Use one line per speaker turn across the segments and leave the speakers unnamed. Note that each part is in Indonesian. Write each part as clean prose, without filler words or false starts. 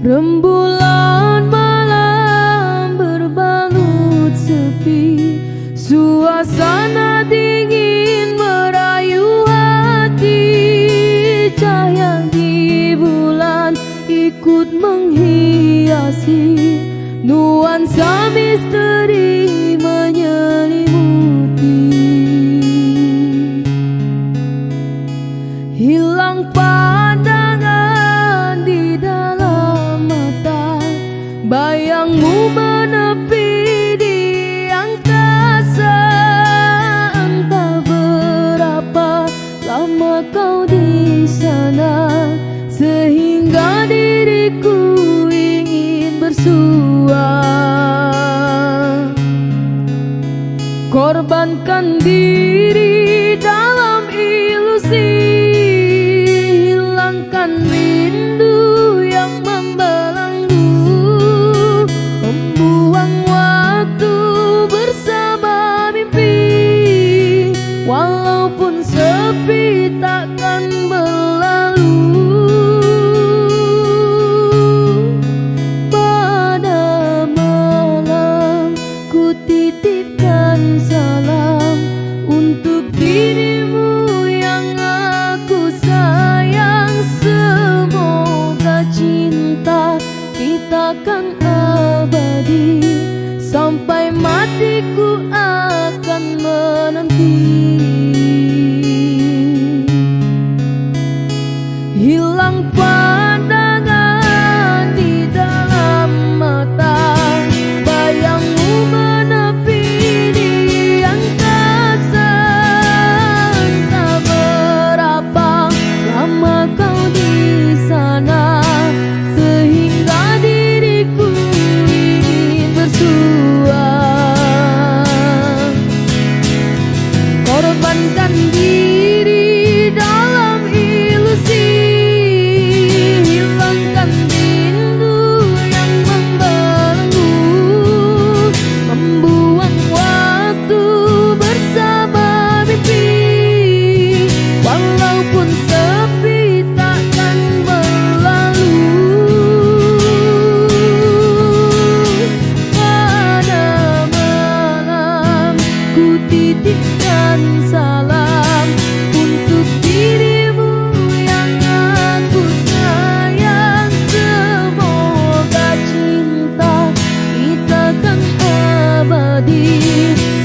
Rembulan malam berbalut sepi, suasana dingin merayu hati. Cahaya di bulan ikut menghiasi, nuansa misteri menyelimuti. Hilang pandangan di dalam mata, bayangmu menepi di angkasa. Entah berapa lama kau di sana, sehingga diriku ingin bersua. Korbankan diri dalam ilusi, hilangkan rindu yang membelenggu, membuang waktu bersama mimpi. Walaupun sepi takkan berlalu. Pada malam ku titipkan salam untuk dirimu yang aku sayang. Semoga cinta kita kan abadi, sampai matiku akan menanti. Hilang pandangan di dalam mata, bayangmu menepi di angkasa. Entah berapa lama kau di sana, sehingga diriku ingin bersua. Korbankan diri dalam ilusi, hilangkan rindu yang membelenggu, membuang waktu bersama mimpi. Walaupun sepi takkan berlalu. Pada malam ku titipkan salam untuk dirimu yang aku sayang. Semoga cinta kita kan abadi,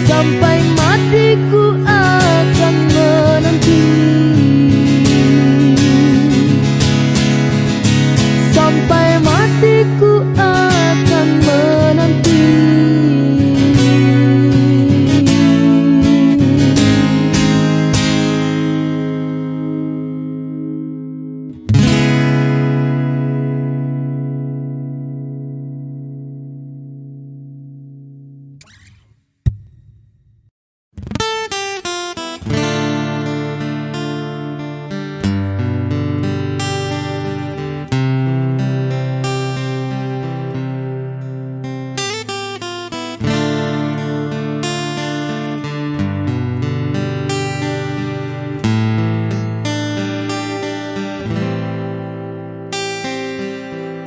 sampai matiku akan menanti. Sampai matiku akan menanti.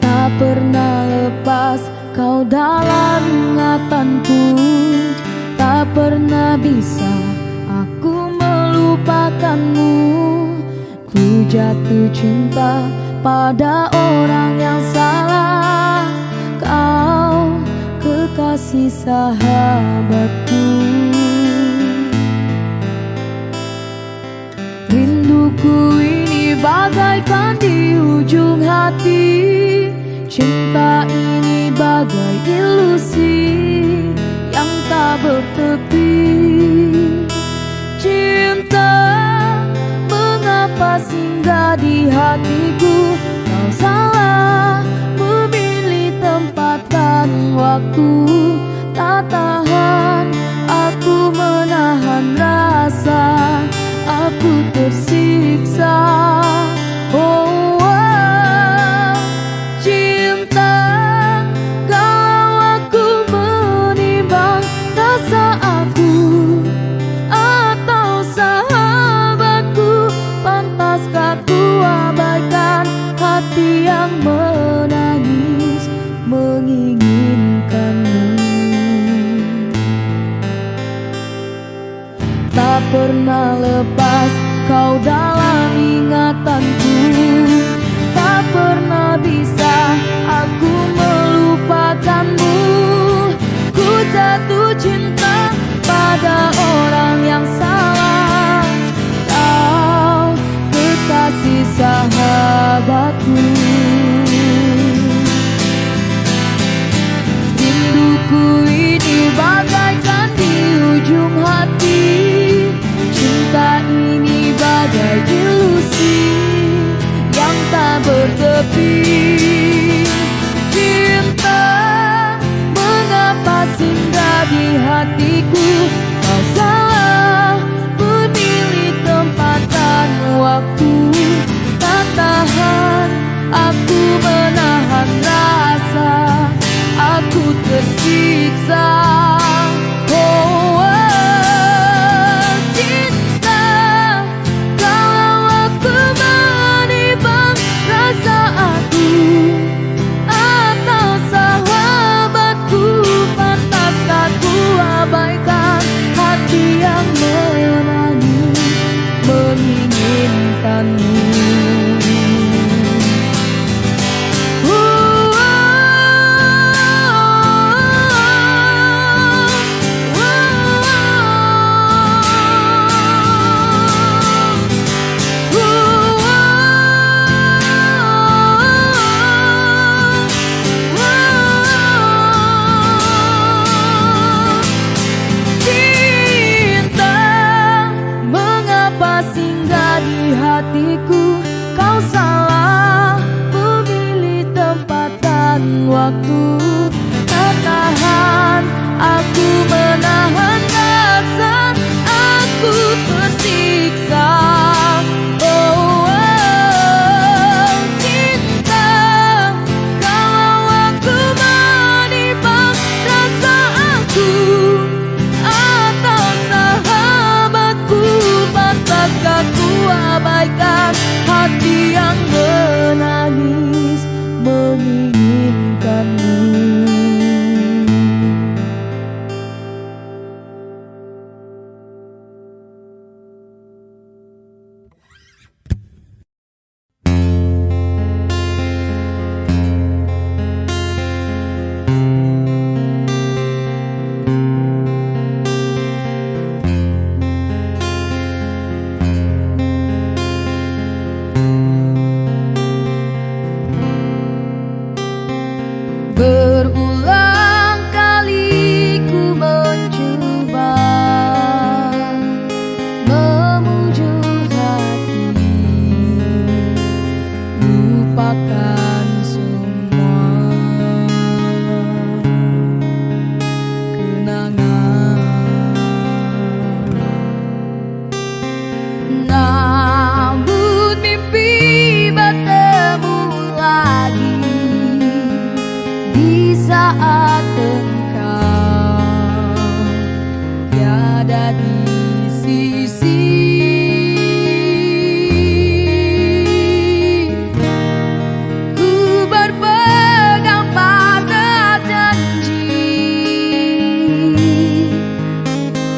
Tak pernah lepas kau dalam ingatanku, tak pernah bisa aku melupakanmu. Ku jatuh cinta pada orang yang salah, kau kekasih sahabatku. Rinduku ini bagaikan di ujung hati, cinta ini bagai ilusi yang tak bertepi. Cinta, mengapa singgah di hatiku? Kau salah memilih tempat dan waktu. Tak tahan aku menahan rasa, aku tersiksa. Oh, cinta, kalau aku menimbang rasa aku atau sahabatku, pantaskah ku abaikan hati yang menangis? ingatanku. Tak pernah bisa aku melupakanmu. Ku jatuh cinta pada orang yang salah. Kau kekasih sahabatku. Rinduku ini bagaikan di ujung hati. Cinta ini bagai ilusi yang tak bertepi. Cinta, mengapa singgah di hatiku? Kau salah memilih tempat dan waktu. Tak tahan aku menahan rasa, aku tersiksa. Oh, cinta, kalau aku menimbang rasa aku atau sahabatku, pantaskah ku abaikan hati yang menangis menginginkanmu? Hatiku, kau salah memilih tempat dan waktu. Tak tahan aku menahan rasa, aku tersiksa. Oh, cinta, kalau aku menimbang rasa aku atau sahabatku, pantaskah ku abaikan hati yang menangis menginginkanmu? Berulang kali ku mencoba memujuk hati, lupakan semua kenangan. Namun mimpi bertemu lagi di saat engkau tiada di sisi. Ku berpegang pada janji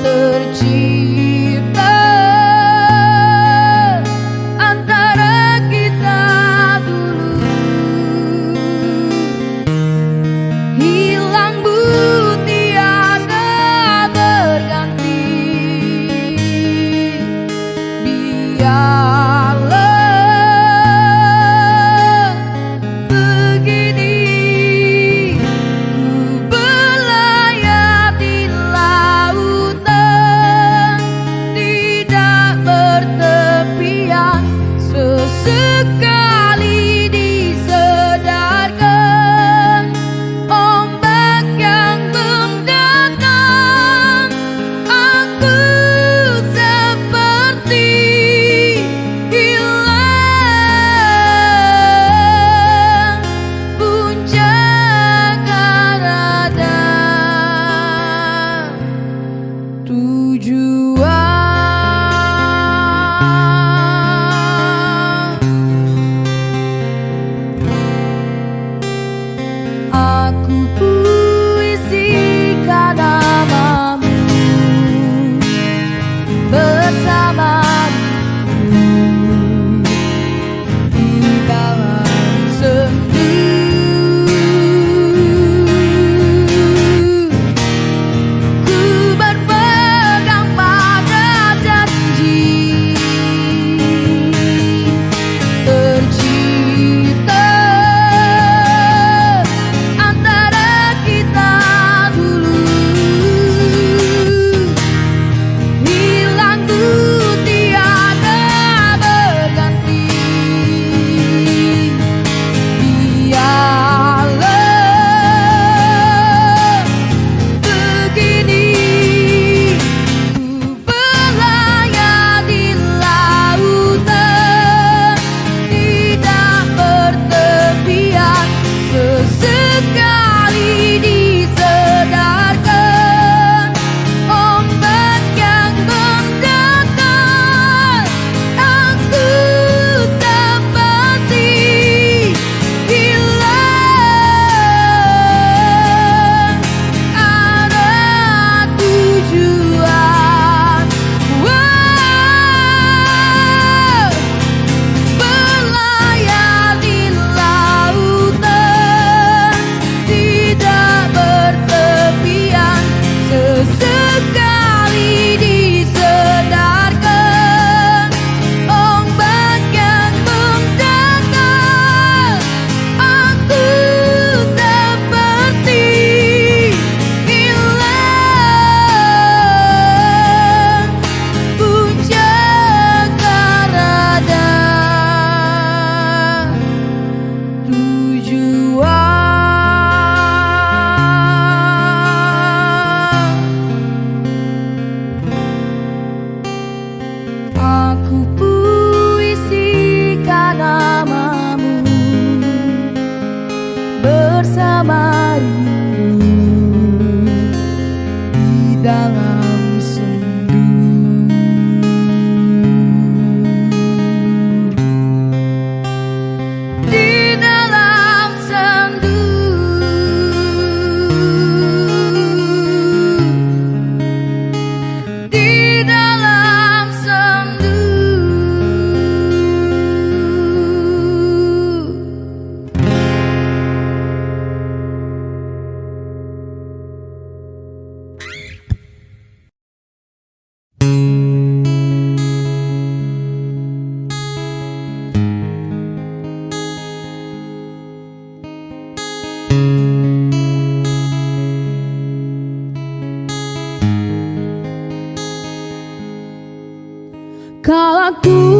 tercipta antara kita dulu. Hilang tiada berganti. Biarlah begini ku berlayar di lautan tidak bertepian. Sesekali disedarkan ombak yang mendatang. Aku seperti hilang puncak ada tujuan.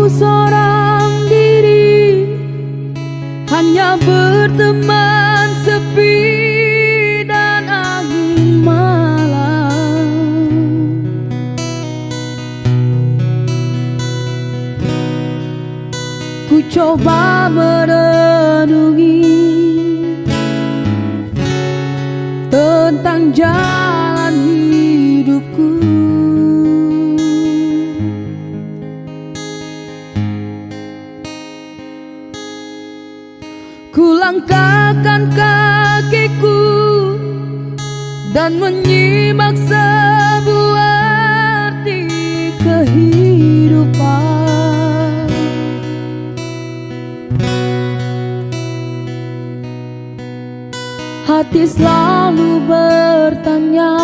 seorang diri, hanya berteman sepi dan angin malam. Ku coba merenungi tentang jalan hidupku. Ku langkahkan kakiku dan menyimak sebuah arti kehidupan. Hati selalu bertanya,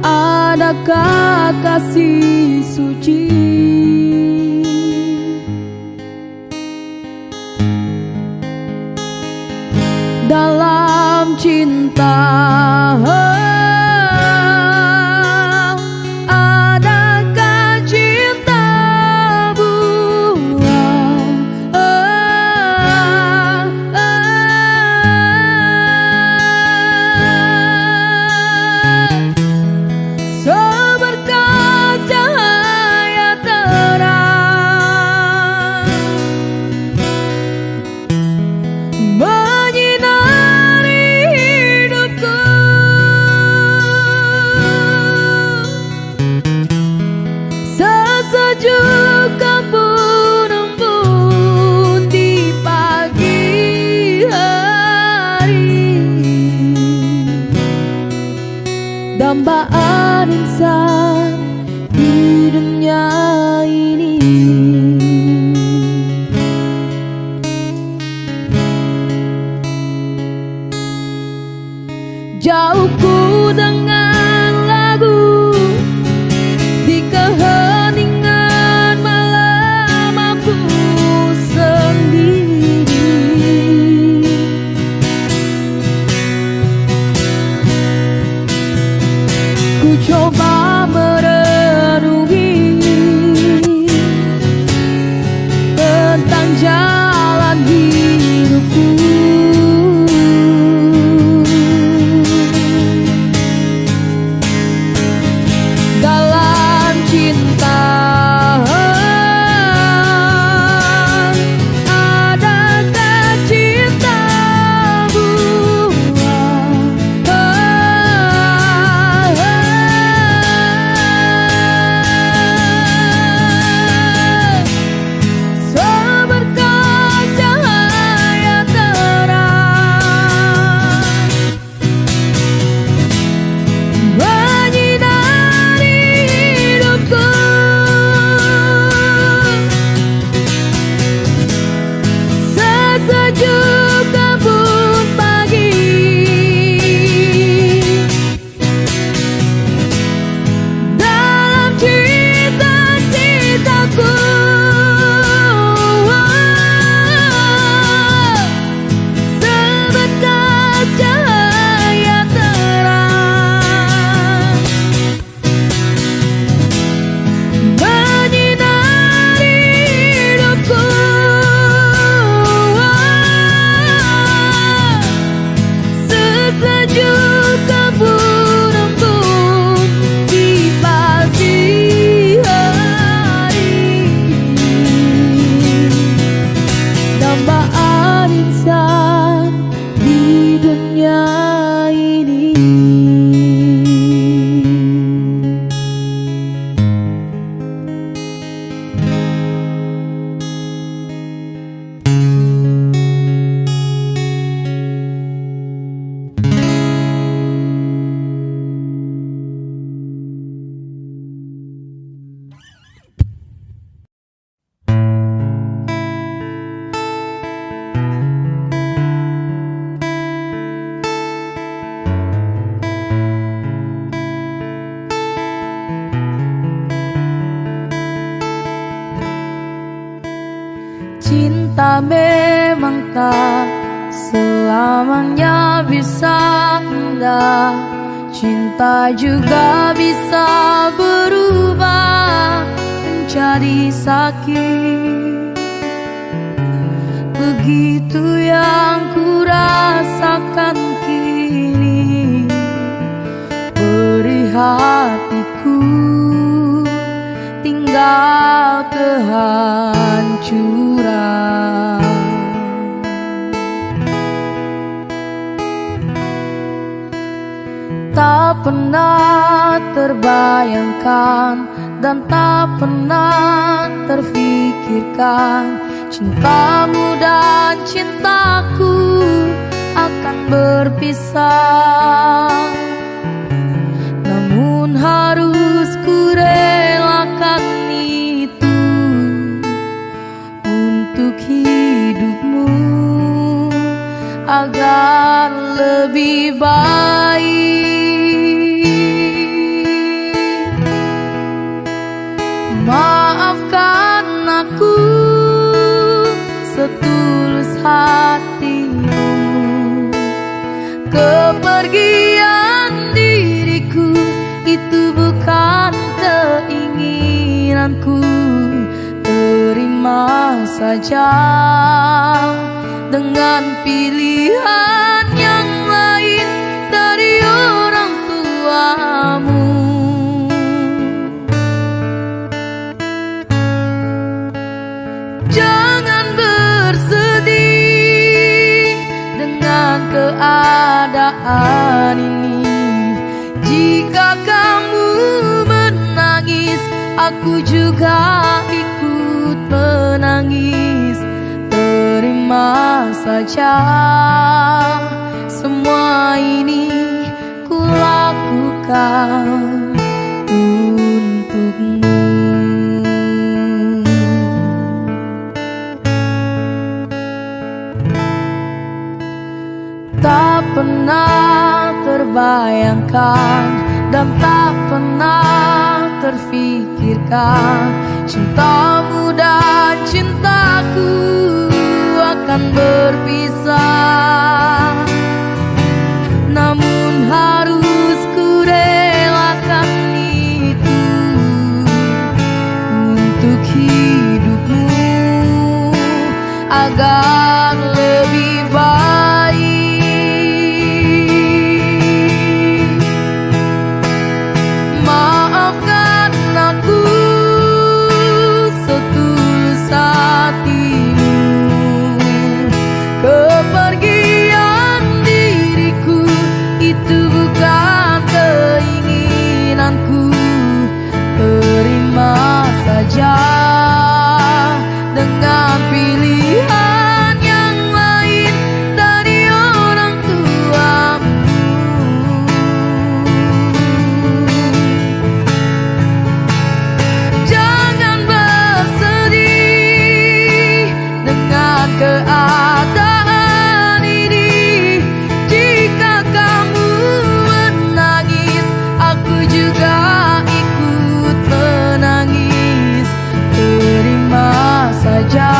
adakah kasih suci dalam cinta? Adakah cinta buang? Seberkas cahaya terang sejuk embun-embun di pagi hari, dambaan insan di dunia ini. Jauhku dengan lagu di keheningan malam aku sendiri. Ku coba merenungi tentang jalan hidupku. Dalam cinta, adakah cinta buang? Seberkas cahaya terang menyinari hidupku. Sesejuk embun pagi dalam cita-citaku. Seberkas cahaya terang menyinari hidupku. Sesejuk embun-embun di pagi hari, dambaan insan di dunia ini. Cinta memang tak selamanya bisa indah, cinta juga bisa berubah menjadi sakit. Begitu yang ku rasakan kini, beri hatiku tinggal kehancuran. Tak pernah terbayangkan dan tak pernah terfikirkan cintamu dan cintaku akan berpisah. Namun harus ku relakan itu untuk hidupmu agar lebih baik. Maafkan aku setulus hatimu, kepergian diriku itu bukan keinginanku. Terima saja dengan pilihan yang lain dari orang tuamu. Jangan bersedih dengan keadaan ini. Jika kamu menangis, aku juga ikut menangis. Terima saja semua ini ku lakukan untukmu. Tak pernah terbayangkan dan tak pernah terfikirkan cintamu dan cintaku akan berpisah. Namun harus ku relakan itu untuk hidupmu agar lebih baik. Maafkan aku setulus hatimu, kepergian diriku itu bukan keinginanku. Terima saja dengan pilihan yang lain dari orang tuamu. Jangan bersedih dengan keadaan ini. Jika kamu menangis, aku juga ikut menangis. Terima saja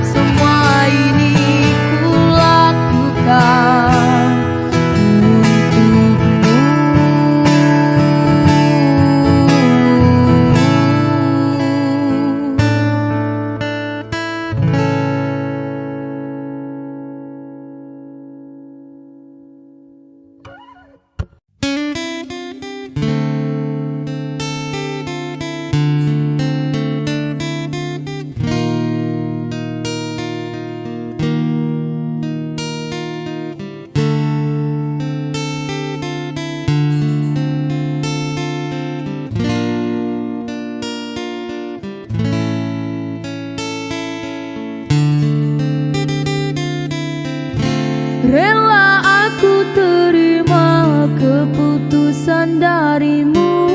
semua ini ku lakukan untukmu. Rela aku terima keputusan darimu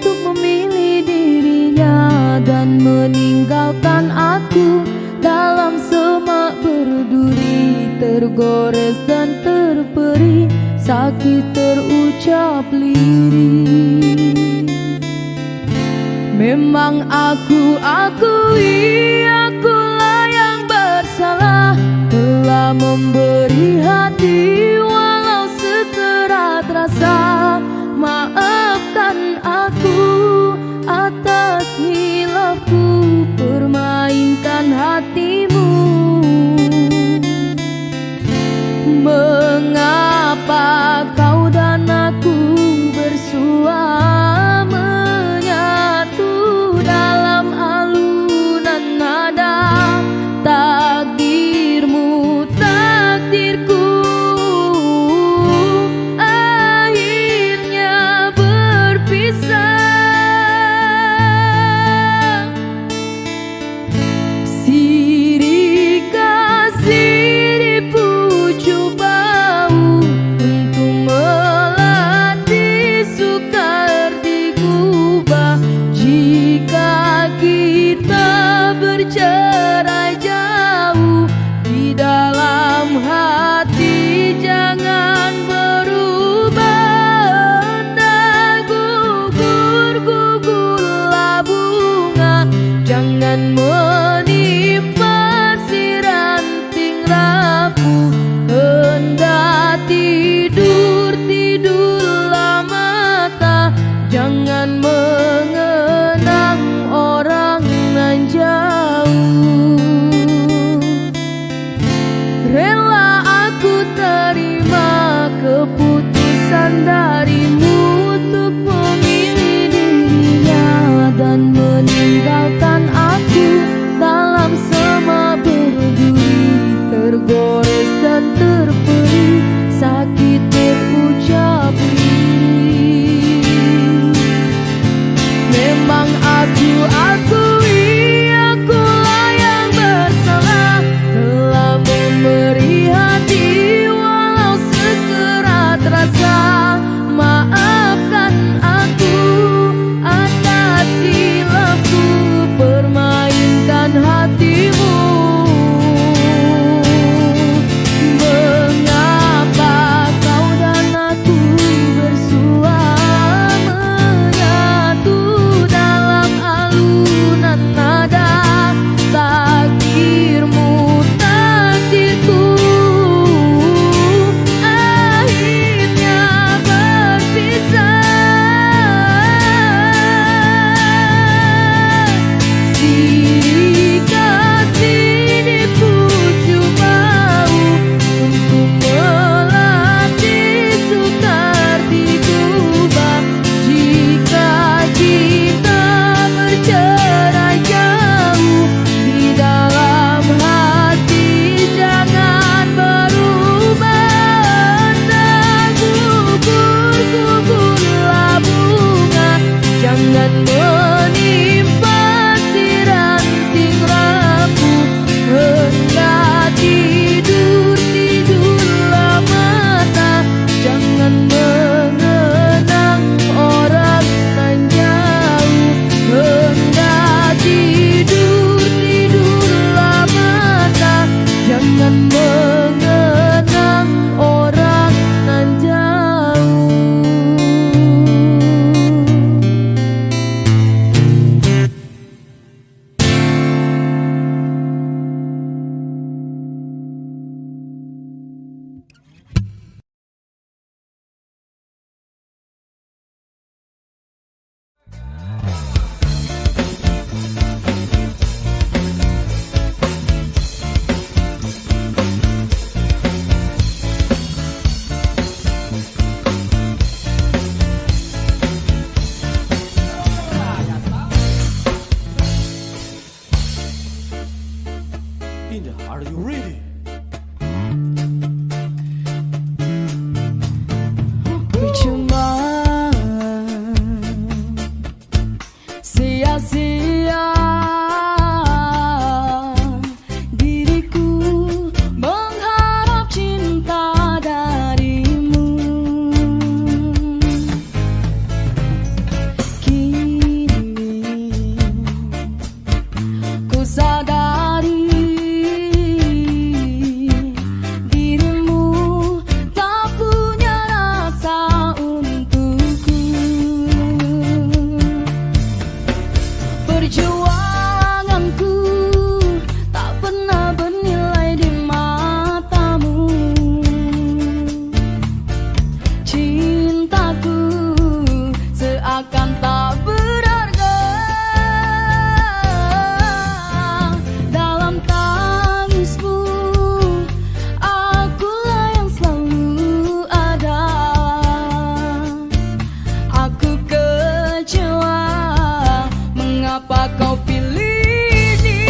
untuk memilih dirinya dan meninggalkan aku dalam semak berduri, tergores dan terperi, sakit terucap lirih. Memang aku akui akulah yang bersalah, telah memberi hati walau sekerat bercerai jauh, di dalam hati jangan berubah. Entah gugur-gugurlah bunga, jangan menimpa si ranting rapuh. Hendak tidur-tidurlah mata, jangan mengenang orang nan jauh. Rela aku terima keputusan darimu untuk memilih dirinya dan meninggalkan aku dalam sema berduri, tergores dan terperi, sakit terucap lirih. Memang aku akui akulah yang bersalah, telah memberi hati walau sekerat rasa. Maafkan aku atas silapku permainkan hatimu. Mengapa kau dan aku bersua menyatu dalam alunan nada? Takdirmu takdirku, akhirnya berpisah. Si kasih dipujuk mau untuk melatih sukar digubah. Jika kita bercerai jauh, di dalam hati jangan berubah. Entah gugur-gugurlah bunga, jangan menimpa si ranting rapuh. Hendak tidur-tidurlah mata, jangan mengenang orang nan jauh. Hendak tidur-tidurlah mata, jangan mengenang orang nan jauh.
Indah, are you ready?
Percuma sia-sia diriku mengharap cinta darimu. Kini ku sadari perjuanganku tak pernah bernilai di matamu. Cintaku seakan tak berharga dalam tangismu. Akulah yang selalu ada. Aku kecewa, mengapa kau pilih dia?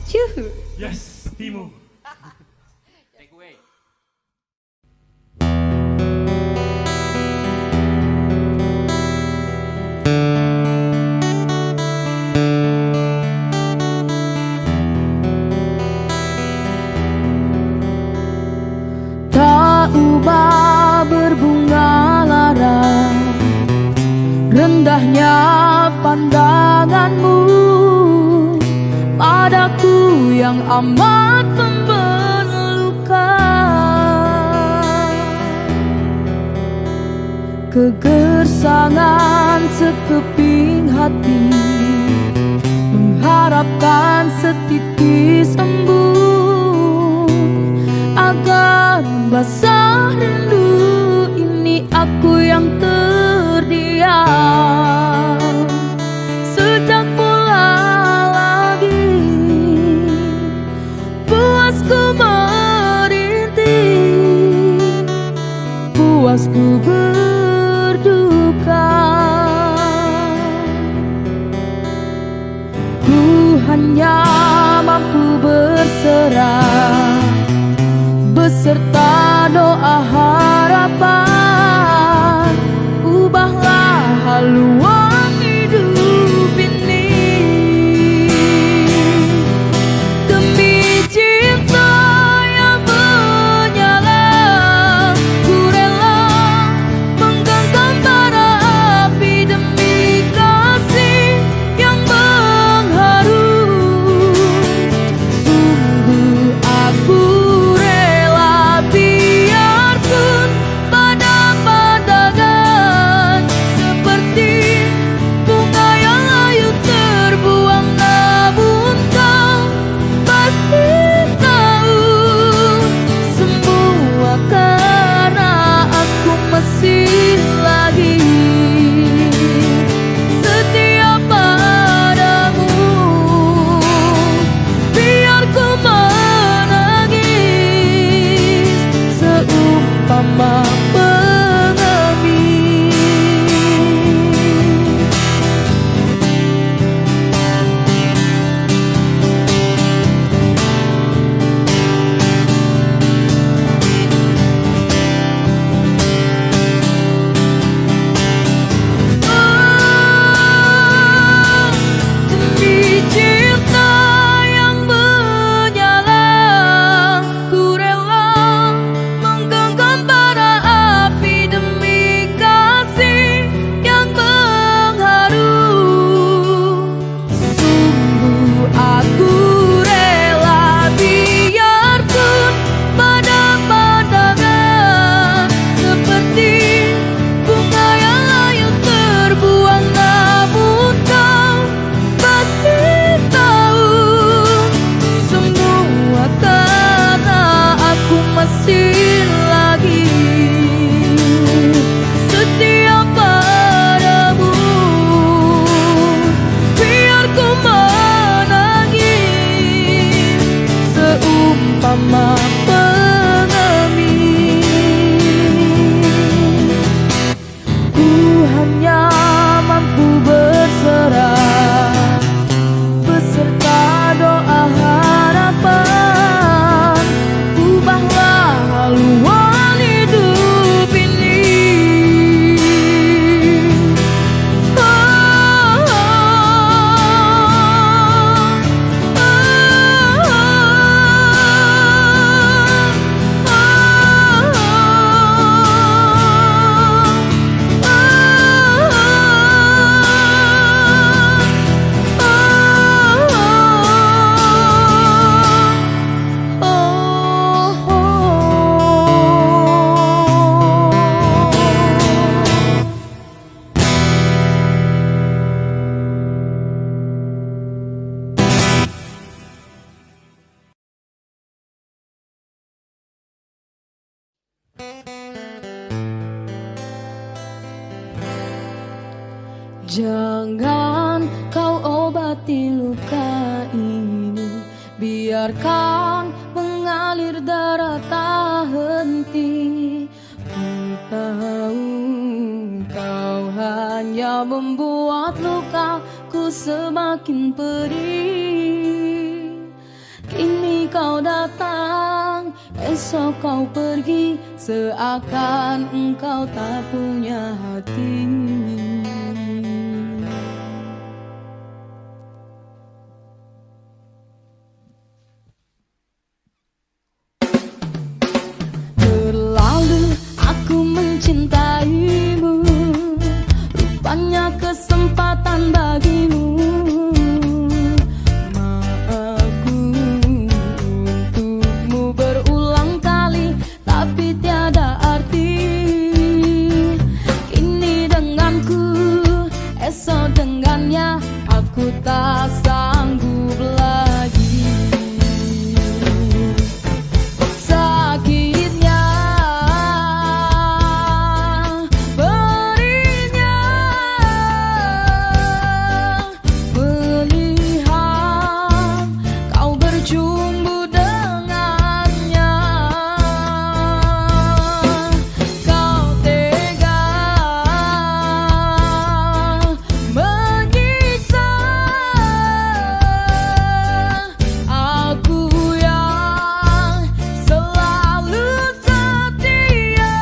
Yuhu.
Yes, Timo.
Take away.
Tak ubah berbunga lara, rendahnya pandanganmu padaku yang amat membelukan. Kegersangan sekeping hati mengharapkan setitis embun agar basah rindu ini aku yang terdiam. Sejak mula lagi puasku merintih, puasku berduka. Ku hanya mampu berserah beserta doa harapan, ubahlah haluan hidup ini. Demi cinta yang menyala, ku rela menggenggam bara api. Demi kasih yang mengharu, sungguh aku biarpun pada pandangan seperti bunga yang layu terbuang, namun kau pasti tahu semua karena aku masih lagi setia padamu. Biar ku seumpama pengemis. Demi cinta yang menyala, ku rela menggenggam bara api. Demi kasih yang mengharu, sungguh aku rela biarpun pada pandangan seperti bunga yang layu terbuang, namun kau pasti tahu semua karena aku masih lagi setia padamu. Biar ku menangis seumpama pengemis. Ku hanya mampu berserah beserta doa harapan, ubahlah haluan hidup ini. Oh, oh, oh, jangan kau obati luka ini, biarkan mengalir darah tak henti. Ku tahu kau hanya membuat lukaku semakin pedih. kau datang, esok kau pergi, seakan engkau tak punya hati. Terlalu aku mencintaimu, rupanya kesempatan bagimu. Maafku untukmu berulang kali, tapi tiada arti. Kini denganku, esok dengannya, aku tak sanggup lagi. Sakitnya, perihnya, melihat kau berjumpa dengannya. Kau tega menyiksa aku yang selalu setia.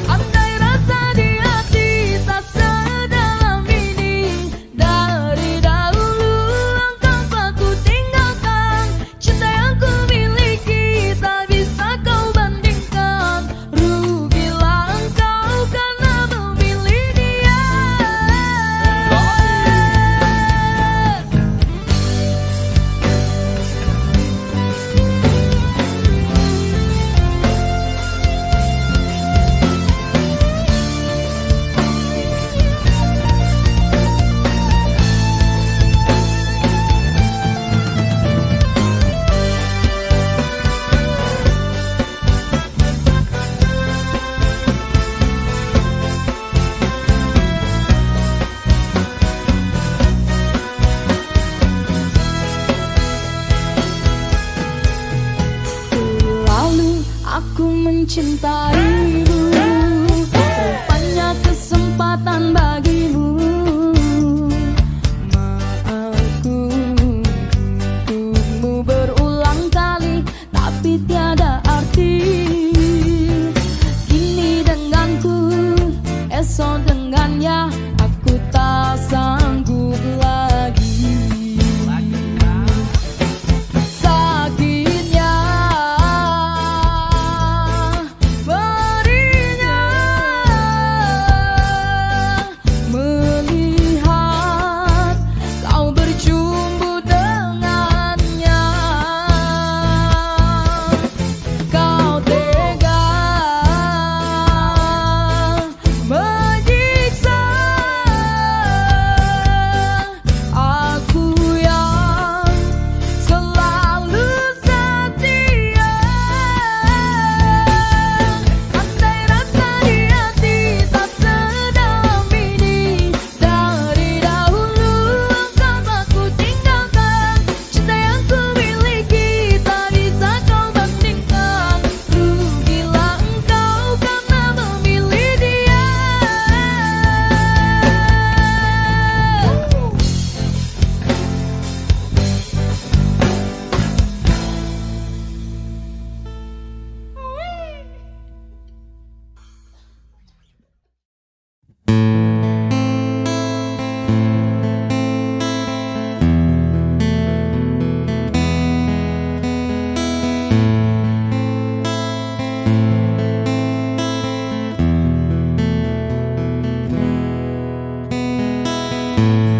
Andai rasa di hati tak sedalam ini, dari dahulu engkau aku tinggalkan. Cinta yang ku miliki tak bisa kau bandingkan. Rugilah engkau karena memilih dia. Terlalu aku mencintaimu, rupanya kesempatan bagimu. Maafku untukmu berulang kali, tapi tiada arti. Kini denganku, esok dengannya, aku tak sanggup lagi. Sakitnya, perihnya, melihat kau berjumpa dengannya. Kau tega menyiksa aku yang selalu setia. Andai rasa di hati tak sedalam ini, dari dahulu engkau aku tinggalkan. Cinta yang ku miliki tak bisa kau bandingkan. Rugilah engkau karena memilih dia.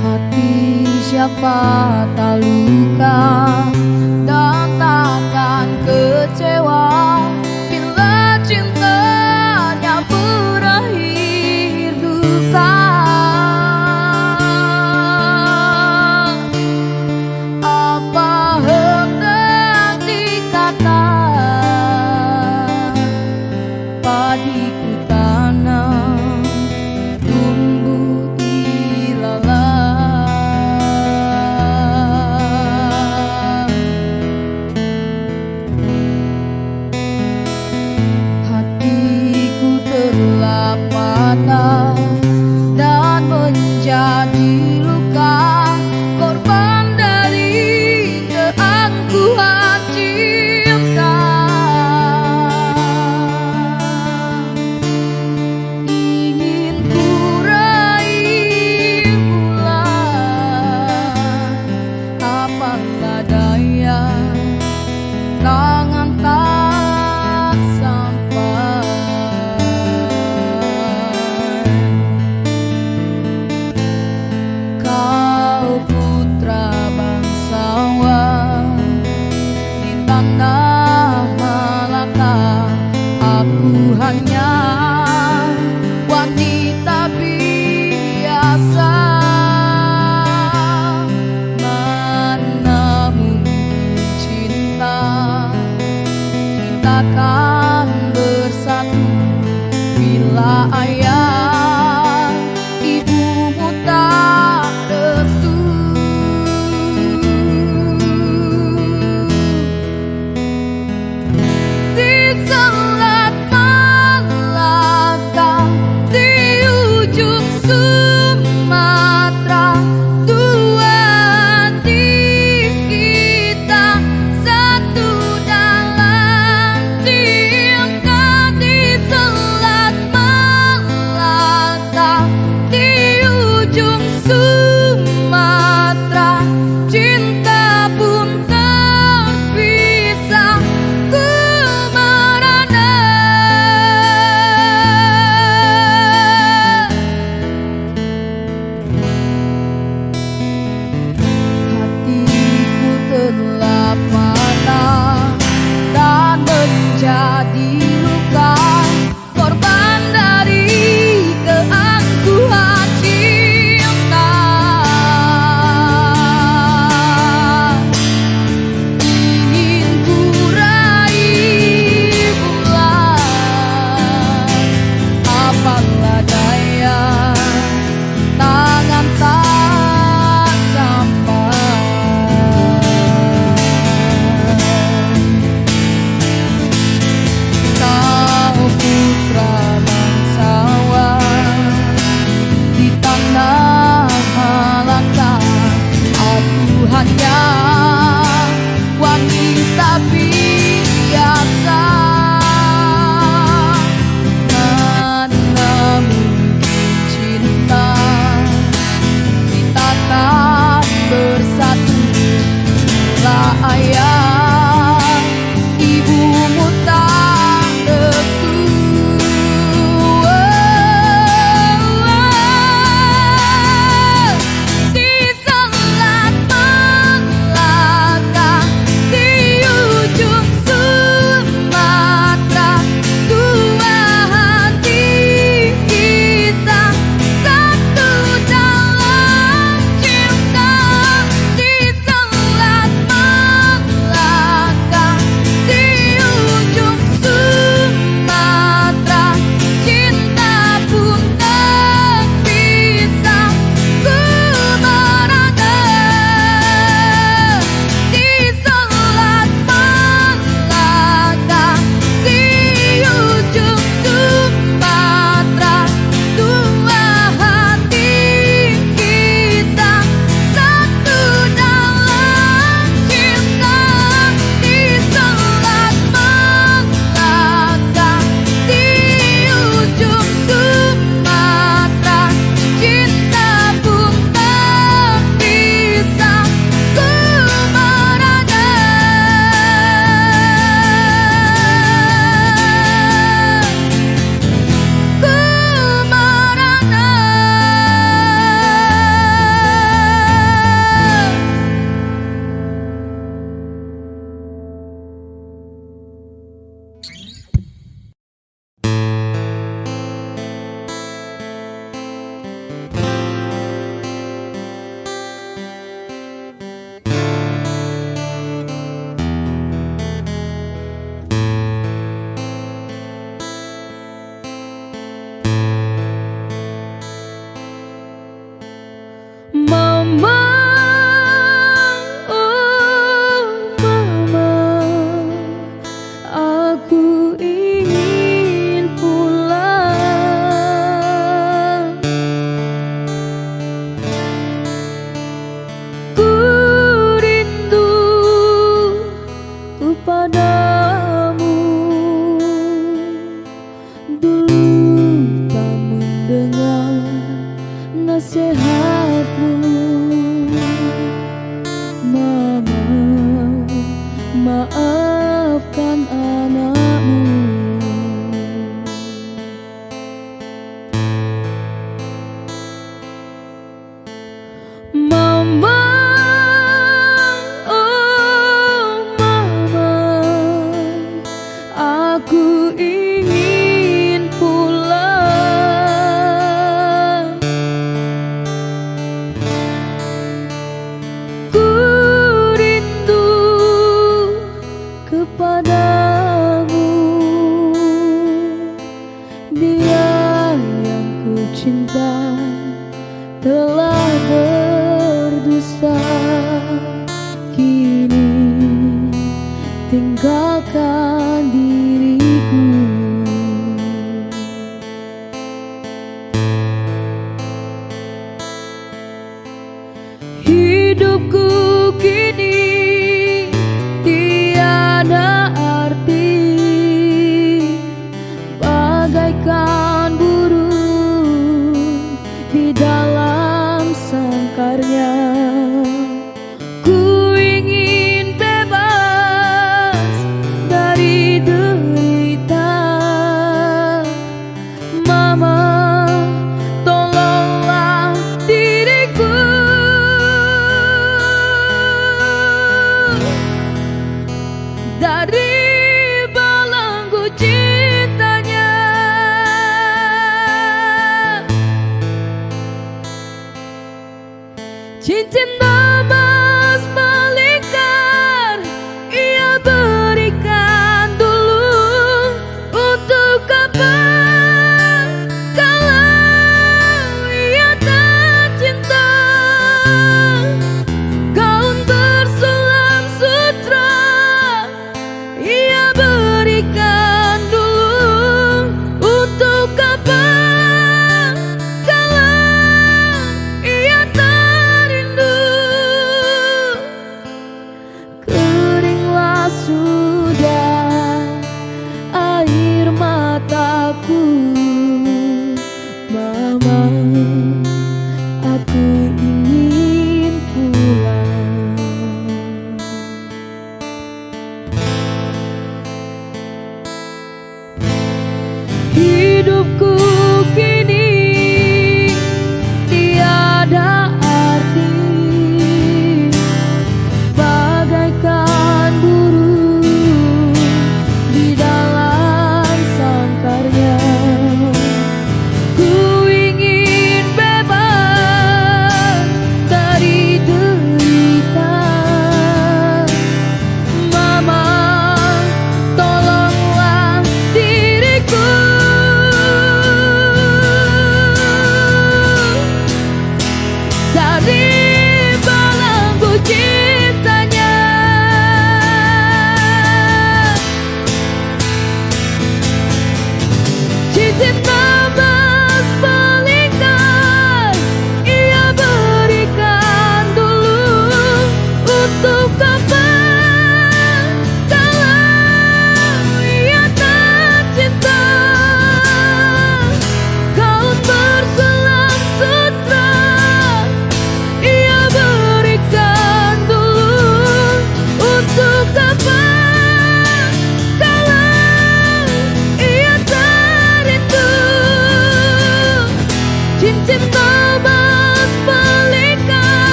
Hati siapa tak luka dan takkan kecewa bila cintanya berakhir duka. Apa hendak dikata, padiku tanam tumbuh ilalang. hanya wanita biasa. Mana mungkin cinta kita tak bersatu. Lah ayah ibumu tak restu. Di Selat Malaka, di ujung Sumatera, dua hati kita satu dalam cinta. Di Selat Malaka,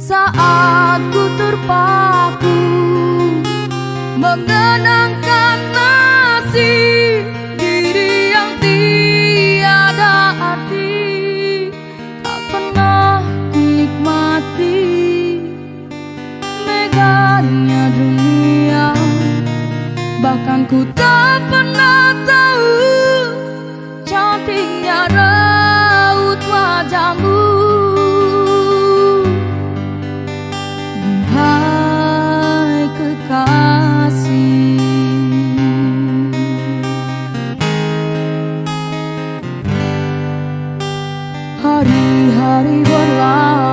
saat ku terpaku mengenangkan nasib diri yang tiada arti. Tak pernah ku nikmati megahnya dunia, bahkan ku tak pernah tahu cantiknya raut wajahmu. Hai kekasih, hari-hari berlalu